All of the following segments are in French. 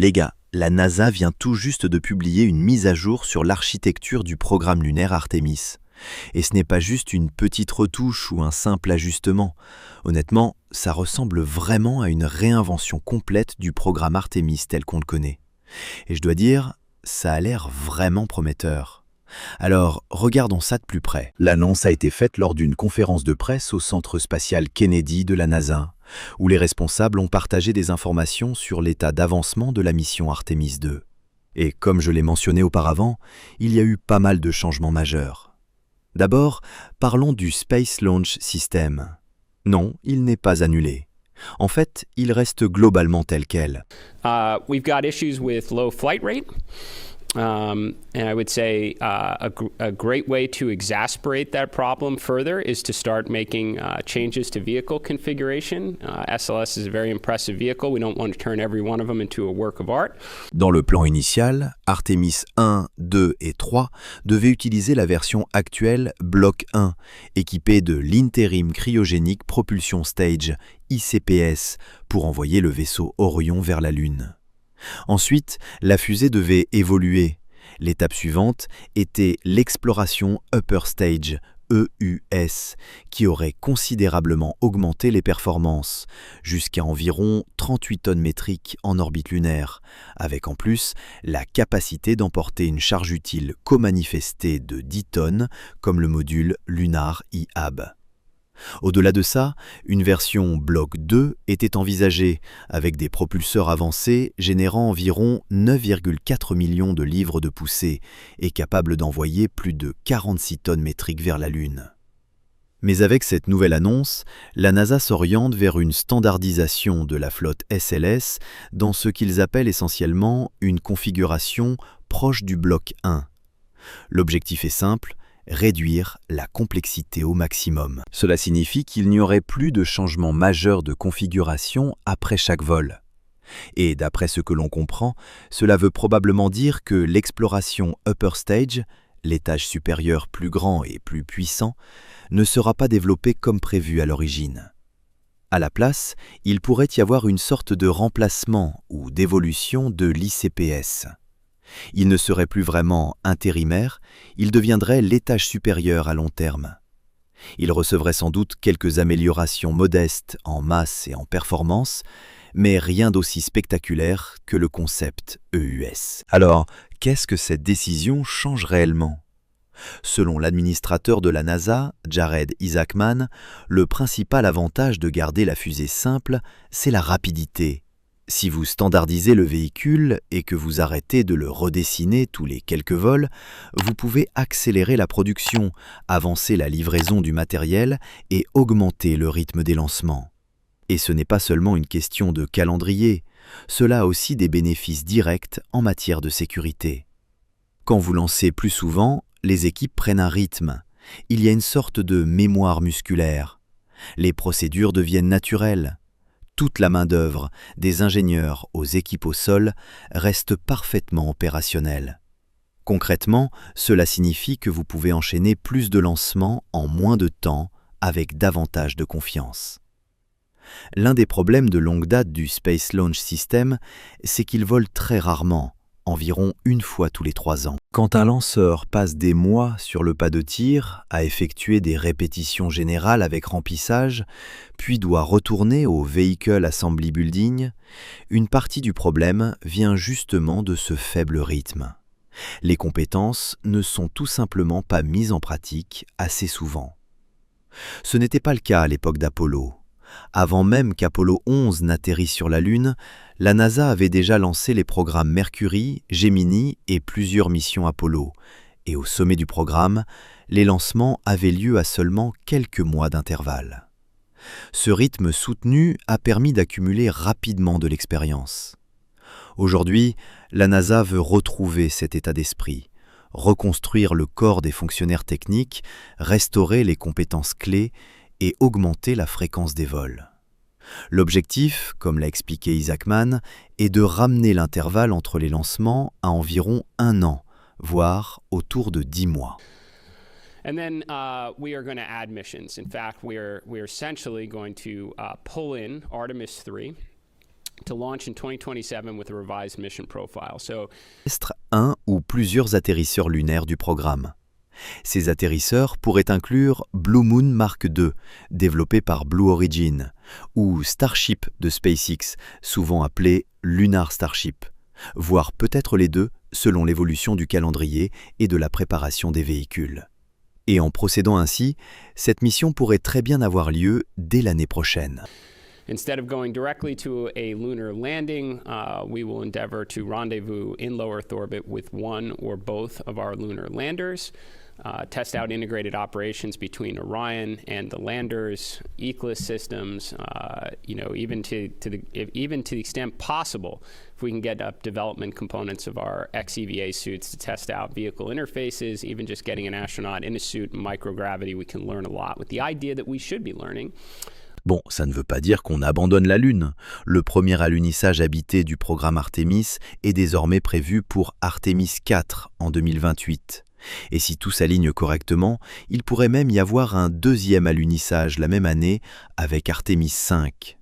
Les gars, la NASA vient tout juste de publier une mise à jour sur l'architecture du programme lunaire Artemis. Et ce n'est pas juste une petite retouche ou un simple ajustement. Honnêtement, ça ressemble vraiment à une réinvention complète du programme Artemis tel qu'on le connaît. Et je dois dire, ça a l'air vraiment prometteur. Alors, regardons ça de plus près. L'annonce a été faite lors d'une conférence de presse au Centre spatial Kennedy de la NASA, où les responsables ont partagé des informations sur l'état d'avancement de la mission Artemis 2. Et comme je l'ai mentionné auparavant, il y a eu pas mal de changements majeurs. D'abord, parlons du Space Launch System. Non, il n'est pas annulé. En fait, il reste globalement tel quel. We've got issues with low flight rate. And I would say a great way to exacerbate that problem further is to start making changes to vehicle configuration. SLS is a very impressive vehicle. We don't want to turn every one of them into a work of art. Dans le plan initial, Artemis 1, 2 et 3 devaient utiliser la version actuelle Block 1, équipée de l'Interim Cryogenic Propulsion Stage, ICPS, pour envoyer le vaisseau Orion vers la Lune. Ensuite, la fusée devait évoluer. L'étape suivante était l'exploration Upper Stage, EUS, qui aurait considérablement augmenté les performances, jusqu'à environ 38 tonnes métriques en orbite lunaire, avec en plus la capacité d'emporter une charge utile co-manifestée de 10 tonnes, comme le module Lunar IAB. Au-delà de ça, une version Block 2 était envisagée, avec des propulseurs avancés générant environ 9,4 millions de livres de poussée et capable d'envoyer plus de 46 tonnes métriques vers la Lune. Mais avec cette nouvelle annonce, la NASA s'oriente vers une standardisation de la flotte SLS dans ce qu'ils appellent essentiellement une configuration proche du Block 1. L'objectif est simple: réduire la complexité au maximum. Cela signifie qu'il n'y aurait plus de changement majeur de configuration après chaque vol. Et d'après ce que l'on comprend, cela veut probablement dire que l'exploration Upper Stage, l'étage supérieur plus grand et plus puissant, ne sera pas développée comme prévu à l'origine. À la place, il pourrait y avoir une sorte de remplacement ou d'évolution de l'ICPS. Il ne serait plus vraiment intérimaire, il deviendrait l'étage supérieur à long terme. Il recevrait sans doute quelques améliorations modestes en masse et en performance, mais rien d'aussi spectaculaire que le concept EUS. Alors, qu'est-ce que cette décision change réellement ? Selon l'administrateur de la NASA, Jared Isaacman, le principal avantage de garder la fusée simple, c'est la rapidité. Si vous standardisez le véhicule et que vous arrêtez de le redessiner tous les quelques vols, vous pouvez accélérer la production, avancer la livraison du matériel et augmenter le rythme des lancements. Et ce n'est pas seulement une question de calendrier, cela a aussi des bénéfices directs en matière de sécurité. Quand vous lancez plus souvent, les équipes prennent un rythme. Il y a une sorte de mémoire musculaire. Les procédures deviennent naturelles. Toute la main-d'œuvre, des ingénieurs aux équipes au sol, reste parfaitement opérationnelle. Concrètement, cela signifie que vous pouvez enchaîner plus de lancements en moins de temps avec davantage de confiance. L'un des problèmes de longue date du Space Launch System, c'est qu'il vole très rarement, environ une fois tous les 3 ans. Quand un lanceur passe des mois sur le pas de tir, à effectuer des répétitions générales avec remplissage, puis doit retourner au Vehicle Assembly Building, une partie du problème vient justement de ce faible rythme. Les compétences ne sont tout simplement pas mises en pratique assez souvent. Ce n'était pas le cas à l'époque d'Apollo. Avant même qu'Apollo 11 n'atterrisse sur la Lune, la NASA avait déjà lancé les programmes Mercury, Gemini et plusieurs missions Apollo. Et au sommet du programme, les lancements avaient lieu à seulement quelques mois d'intervalle. Ce rythme soutenu a permis d'accumuler rapidement de l'expérience. Aujourd'hui, la NASA veut retrouver cet état d'esprit, reconstruire le corps des fonctionnaires techniques, restaurer les compétences clés et augmenter la fréquence des vols. L'objectif, comme l'a expliqué Isaacman, est de ramener l'intervalle entre les lancements à environ 1 an, voire autour de 10 mois. And then we are going to add missions. In fact, we're essentially going to pull in Artemis 3 to launch in 2027 with a revised mission profile. So, un ou plusieurs atterrisseurs lunaires du programme. Ces atterrisseurs pourraient inclure Blue Moon Mark II, développé par Blue Origin, ou Starship de SpaceX, souvent appelé Lunar Starship, voire peut-être les deux selon l'évolution du calendrier et de la préparation des véhicules. Et en procédant ainsi, cette mission pourrait très bien avoir lieu dès l'année prochaine. instead of going directly to a lunar landing, we will endeavor to rendezvous in low Earth orbit with one or both of our lunar landers, test out integrated operations between Orion and the landers, ECLSS systems, even to the extent possible, if we can get up development components of our XEVA suits to test out vehicle interfaces, even just getting an astronaut in a suit in microgravity, we can learn a lot with the idea that we should be learning. Bon, ça ne veut pas dire qu'on abandonne la Lune. Le premier alunissage habité du programme Artemis est désormais prévu pour Artemis 4 en 2028. Et si tout s'aligne correctement, il pourrait même y avoir un deuxième alunissage la même année avec Artemis 5.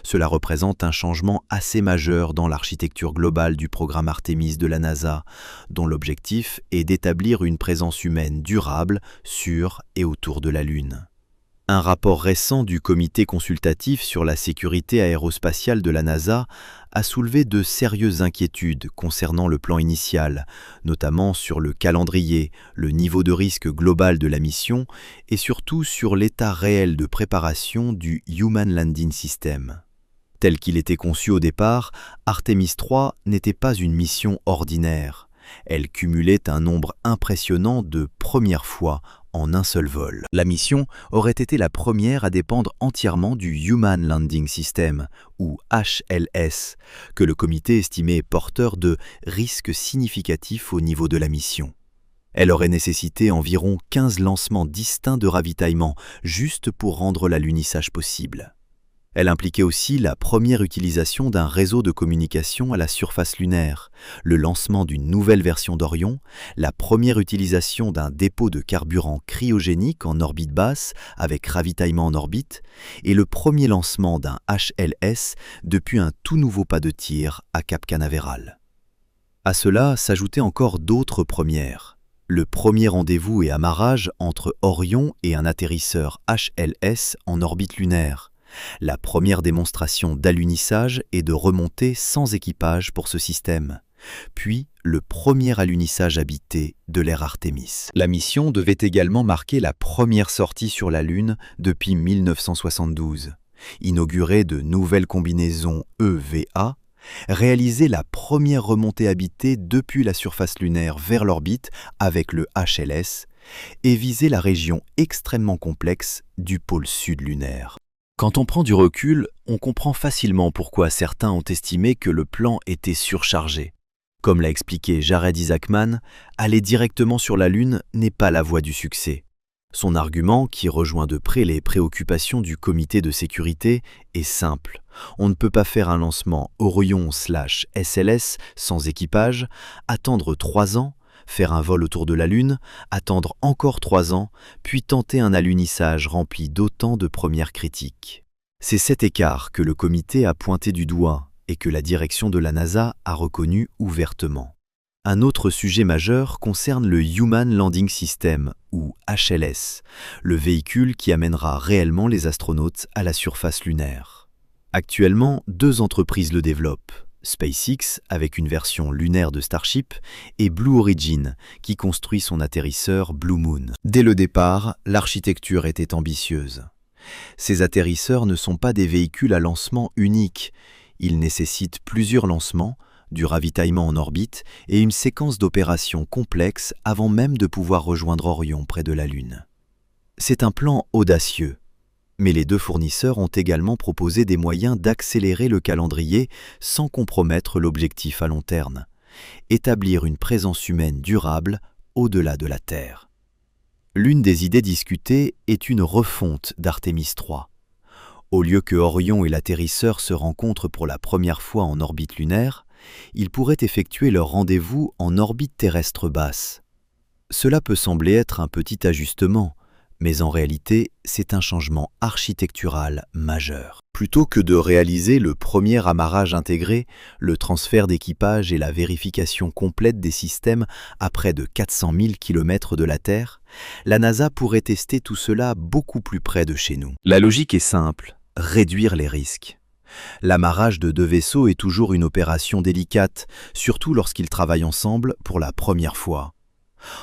Cela représente un changement assez majeur dans l'architecture globale du programme Artemis de la NASA, dont l'objectif est d'établir une présence humaine durable sur et autour de la Lune. Un rapport récent du Comité consultatif sur la sécurité aérospatiale de la NASA a soulevé de sérieuses inquiétudes concernant le plan initial, notamment sur le calendrier, le niveau de risque global de la mission et surtout sur l'état réel de préparation du Human Landing System. Tel qu'il était conçu au départ, Artemis 3 n'était pas une mission ordinaire. Elle cumulait un nombre impressionnant de premières fois en un seul vol. La mission aurait été la première à dépendre entièrement du Human Landing System, ou HLS, que le comité estimait porteur de risques significatifs au niveau de la mission. Elle aurait nécessité environ 15 lancements distincts de ravitaillement, juste pour rendre l'alunissage possible. Elle impliquait aussi la première utilisation d'un réseau de communication à la surface lunaire, le lancement d'une nouvelle version d'Orion, la première utilisation d'un dépôt de carburant cryogénique en orbite basse avec ravitaillement en orbite et le premier lancement d'un HLS depuis un tout nouveau pas de tir à Cap Canaveral. À cela s'ajoutaient encore d'autres premières. Le premier rendez-vous et amarrage entre Orion et un atterrisseur HLS en orbite lunaire. La première démonstration d'alunissage et de remontée sans équipage pour ce système, puis le premier alunissage habité de l'ère Artemis. La mission devait également marquer la première sortie sur la Lune depuis 1972, inaugurer de nouvelles combinaisons EVA, réaliser la première remontée habitée depuis la surface lunaire vers l'orbite avec le HLS et viser la région extrêmement complexe du pôle sud lunaire. Quand on prend du recul, on comprend facilement pourquoi certains ont estimé que le plan était surchargé. Comme l'a expliqué Jared Isaacman, aller directement sur la Lune n'est pas la voie du succès. Son argument, qui rejoint de près les préoccupations du comité de sécurité, est simple. On ne peut pas faire un lancement Orion/SLS sans équipage, attendre 3 ans, faire un vol autour de la Lune, attendre encore 3 ans, puis tenter un alunissage rempli d'autant de premières critiques. C'est cet écart que le comité a pointé du doigt et que la direction de la NASA a reconnu ouvertement. Un autre sujet majeur concerne le Human Landing System, ou HLS, le véhicule qui amènera réellement les astronautes à la surface lunaire. Actuellement, 2 entreprises le développent. SpaceX, avec une version lunaire de Starship, et Blue Origin, qui construit son atterrisseur Blue Moon. Dès le départ, l'architecture était ambitieuse. Ces atterrisseurs ne sont pas des véhicules à lancement unique. Ils nécessitent plusieurs lancements, du ravitaillement en orbite et une séquence d'opérations complexes avant même de pouvoir rejoindre Orion près de la Lune. C'est un plan audacieux. Mais les 2 fournisseurs ont également proposé des moyens d'accélérer le calendrier sans compromettre l'objectif à long terme, établir une présence humaine durable au-delà de la Terre. L'une des idées discutées est une refonte d'Artemis 3. Au lieu que Orion et l'atterrisseur se rencontrent pour la première fois en orbite lunaire, ils pourraient effectuer leur rendez-vous en orbite terrestre basse. Cela peut sembler être un petit ajustement, Mais en réalité, c'est un changement architectural majeur. Plutôt que de réaliser le premier amarrage intégré, le transfert d'équipage et la vérification complète des systèmes à près de 400 000 km de la Terre, la NASA pourrait tester tout cela beaucoup plus près de chez nous. La logique est simple, réduire les risques. L'amarrage de deux vaisseaux est toujours une opération délicate, surtout lorsqu'ils travaillent ensemble pour la première fois.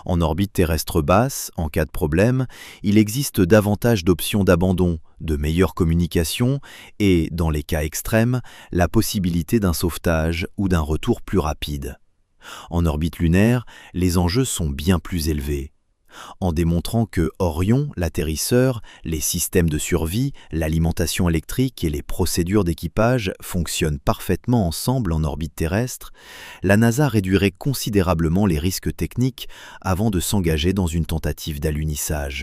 En orbite terrestre basse, en cas de problème, il existe davantage d'options d'abandon, de meilleure communication et, dans les cas extrêmes, la possibilité d'un sauvetage ou d'un retour plus rapide. En orbite lunaire, les enjeux sont bien plus élevés. En démontrant que Orion, l'atterrisseur, les systèmes de survie, l'alimentation électrique et les procédures d'équipage fonctionnent parfaitement ensemble en orbite terrestre, la NASA réduirait considérablement les risques techniques avant de s'engager dans une tentative d'alunissage.